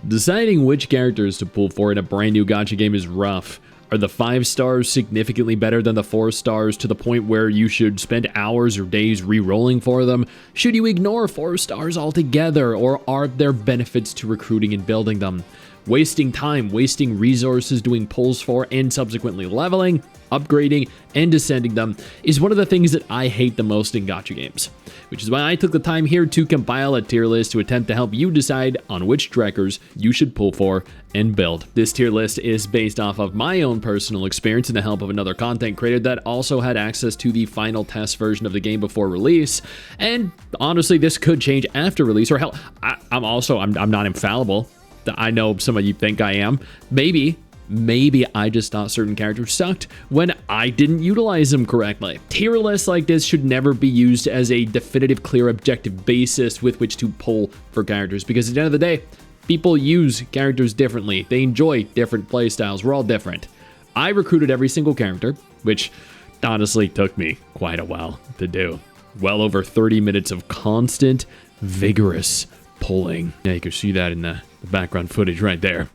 Deciding which characters to pull for in a brand new gacha game is rough. Are the 5 stars significantly better than the 4 stars to the point where you should spend hours or days re-rolling for them? Should you ignore 4 stars altogether, or are there benefits to recruiting and building them? Wasting time, wasting resources doing pulls for and subsequently leveling, upgrading, and descending them is one of the things that I hate the most in gacha games, which is why I took the time here to compile a tier list to attempt to help you decide on which trackers you should pull for and build. This tier list is based off of my own personal experience and the help of another content creator that also had access to the final test version of the game before release, and honestly this could change after release, or hell, I'm not infallible. I know some of you think I am. Maybe I just thought certain characters sucked when I didn't utilize them correctly. Tier lists like this should never be used as a definitive, clear, objective basis with which to pull for characters, because at the end of the day, people use characters differently. They enjoy different playstyles. We're all different. I recruited every single character, which honestly took me quite a while to do. Well over 30 minutes of constant, vigorous pulling. Yeah, you can see that in the background footage right there.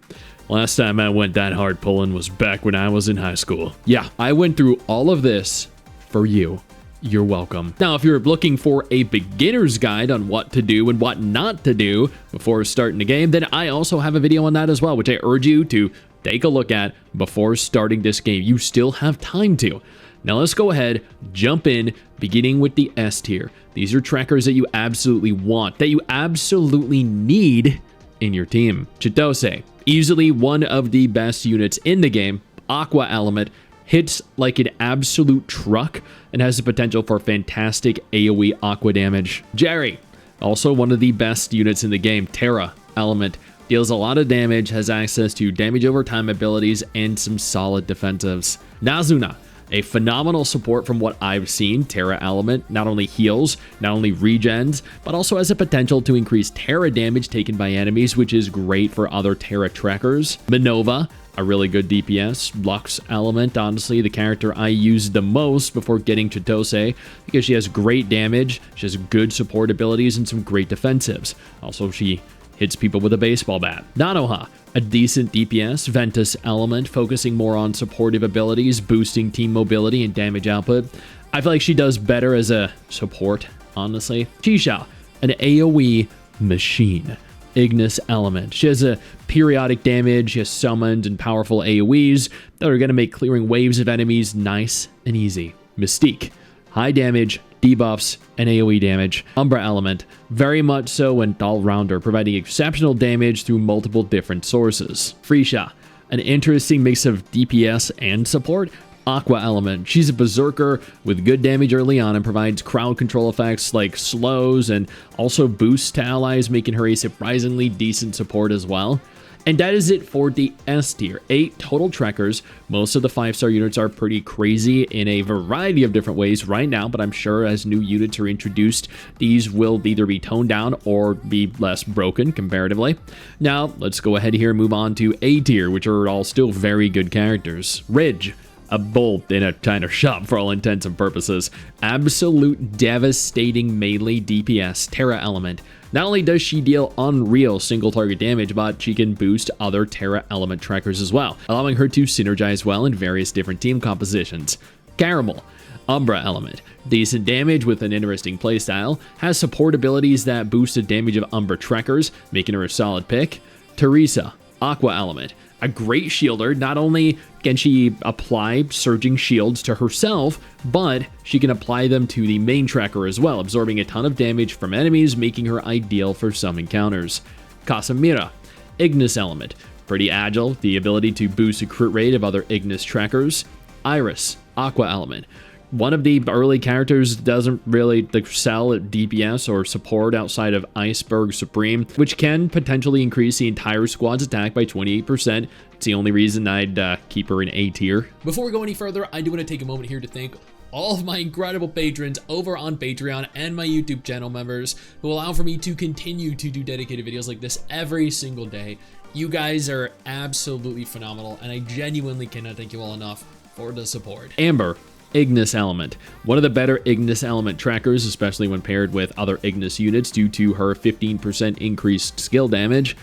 Last time I went that hard pulling was back when I was in high school. Yeah, I went through all of this for you. You're welcome. Now, if you're looking for a beginner's guide on what to do and what not to do before starting the game, then I also have a video on that as well, which I urge you to take a look at before starting this game. You still have time to. Now let's go ahead, jump in, beginning with the S tier. These are trackers that you absolutely want, that you absolutely need in your team. Chitose, easily one of the best units in the game. Aqua element, hits like an absolute truck and has the potential for fantastic AoE aqua damage. Jerry, also one of the best units in the game. Terra element, deals a lot of damage, has access to damage over time abilities and some solid defensives. Nazuna, a phenomenal support from what I've seen. Terra element not only heals, not only regens, but also has a potential to increase Terra damage taken by enemies, which is great for other Terra trackers. Minova, a really good DPS. Lux element, honestly the character I used the most before getting Chitose, because she has great damage, she has good support abilities, and some great defensives. Also, she hits people with a baseball bat. Nanoha, a decent DPS. Ventus element, focusing more on supportive abilities, boosting team mobility and damage output. I feel like she does better as a support, honestly. Chisha, an AoE machine. Ignis element. She has a periodic damage, she has summoned and powerful AoEs that are going to make clearing waves of enemies nice and easy. Mystique, high damage, debuffs, and AoE damage. Umbra element, very much so an all-rounder, providing exceptional damage through multiple different sources. Freesia, an interesting mix of DPS and support. Aqua element, she's a berserker with good damage early on and provides crowd control effects like slows and also boosts to allies, making her a surprisingly decent support as well. And that is it for the S tier. 8 total trackers. Most of the 5-star units are pretty crazy in a variety of different ways right now, but I'm sure as new units are introduced, these will either be toned down or be less broken comparatively. Now, let's go ahead here and move on to A tier, which are all still very good characters. Ridge, a bolt in a kind of shop for all intents and purposes. Absolute devastating melee DPS. Terra element. Not only does she deal unreal single target damage, but she can boost other Terra element trackers as well, allowing her to synergize well in various different team compositions. Caramel, Umbra element. Decent damage with an interesting playstyle, has support abilities that boost the damage of Umbra trackers, making her a solid pick. Teresa, Aqua element. A great shielder. Not only can she apply surging shields to herself, but she can apply them to the main tracker as well, absorbing a ton of damage from enemies, making her ideal for some encounters. Casamira, Ignis element. Pretty agile, the ability to boost the crit rate of other Ignis trackers. Iris, Aqua element. One of the early characters doesn't really excel at DPS or support outside of Iceberg Supreme, which can potentially increase the entire squad's attack by 28%. It's the only reason I'd keep her in A tier. Before we go any further, I do want to take a moment here to thank all of my incredible patrons over on Patreon and my YouTube channel members who allow for me to continue to do dedicated videos like this every single day. You guys are absolutely phenomenal, and I genuinely cannot thank you all enough for the support. Amber, Ignis element. One of the better Ignis element trackers, especially when paired with other Ignis units due to her 15% increased skill damage.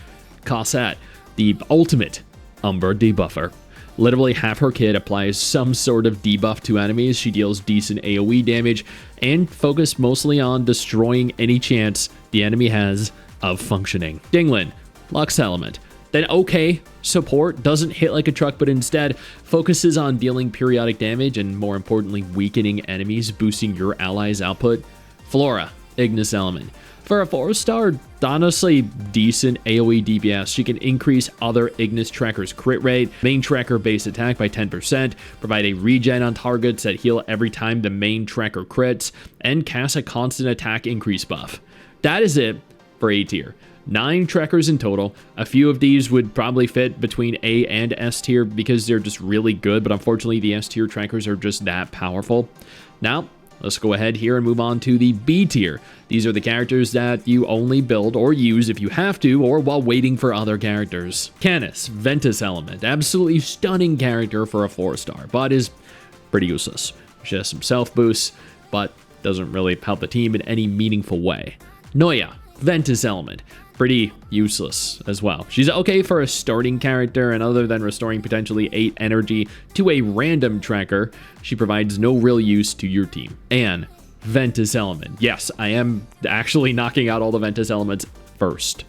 Cosette, the ultimate Umbra debuffer. Literally half her kit applies some sort of debuff to enemies. She deals decent AoE damage and focus mostly on destroying any chance the enemy has of functioning. Dinglin, Lux Element. Then okay, support, doesn't hit like a truck, but instead focuses on dealing periodic damage and more importantly weakening enemies, boosting your allies' output. Flora, Ignis Element. For a 4-star, honestly decent AoE DPS. She can increase other Ignis trackers' crit rate, main tracker base attack by 10%, provide a regen on targets that heal every time the main tracker crits, and cast a constant attack increase buff. That is it for A tier. 9 trackers in total. A few of these would probably fit between A and S tier because they're just really good, but unfortunately the S tier trackers are just that powerful. Now, let's go ahead here and move on to the B tier. These are the characters that you only build or use if you have to or while waiting for other characters. Canis, Ventus Element. Absolutely stunning character for a 4-star, but is pretty useless. She has some self boosts, but doesn't really help the team in any meaningful way. Noya, Ventus Element. Pretty useless as well. She's okay for a starting character, and other than restoring potentially 8 energy to a random tracker, she provides no real use to your team. And Ventus Element. Yes, I am actually knocking out all the Ventus Elements first.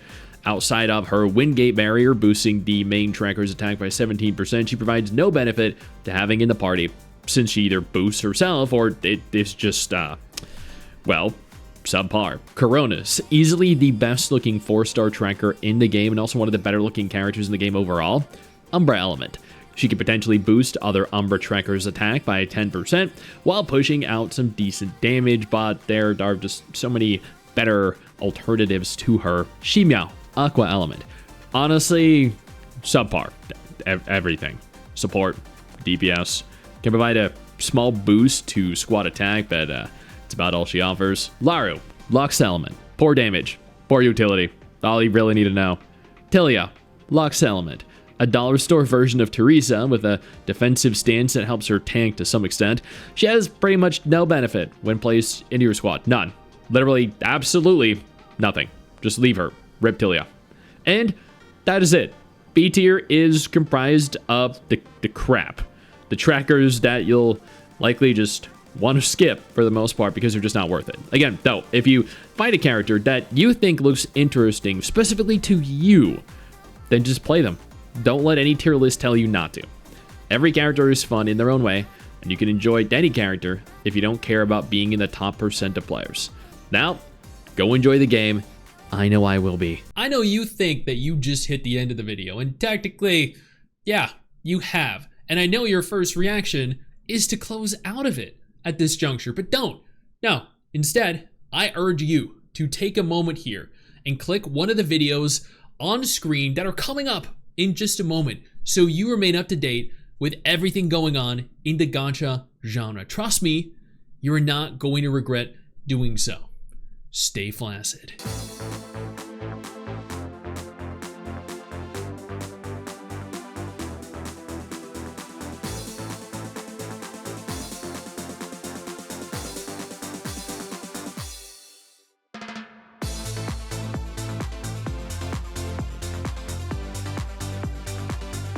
Outside of her Wingate barrier boosting the main tracker's attack by 17%, she provides no benefit to having in the party, since she either boosts herself or it's just, well, subpar. Coronis, easily the best looking 4-star tracker in the game and also one of the better looking characters in the game overall. Umbra Element. She can potentially boost other Umbra trackers' attack by 10% while pushing out some decent damage, but there are just so many better alternatives to her. Shimiao, Aqua Element. Honestly, subpar. Everything. Support, DPS. Can provide a small boost to squad attack, but it's about all she offers. Laru, Lux Element. Poor damage. Poor utility. All you really need to know. Tilia, Lux Element. A dollar store version of Teresa with a defensive stance that helps her tank to some extent. She has pretty much no benefit when placed into your squad. None. Literally, absolutely nothing. Just leave her. Rip Tilia. And that is it. B tier is comprised of the crap. The trackers that you'll likely just want to skip for the most part because they're just not worth it. Again, though, if you find a character that you think looks interesting specifically to you, then just play them. Don't let any tier list tell you not to. Every character is fun in their own way, and you can enjoy any character if you don't care about being in the top % of players. Now, go enjoy the game. I know I will be. I know you think that you just hit the end of the video, and technically, yeah, you have. And I know your first reaction is to close out of it at this juncture, but don't. No, instead, I urge you to take a moment here and click one of the videos on screen that are coming up in just a moment so you remain up to date with everything going on in the gacha genre. Trust me, you're not going to regret doing so. Stay flaccid.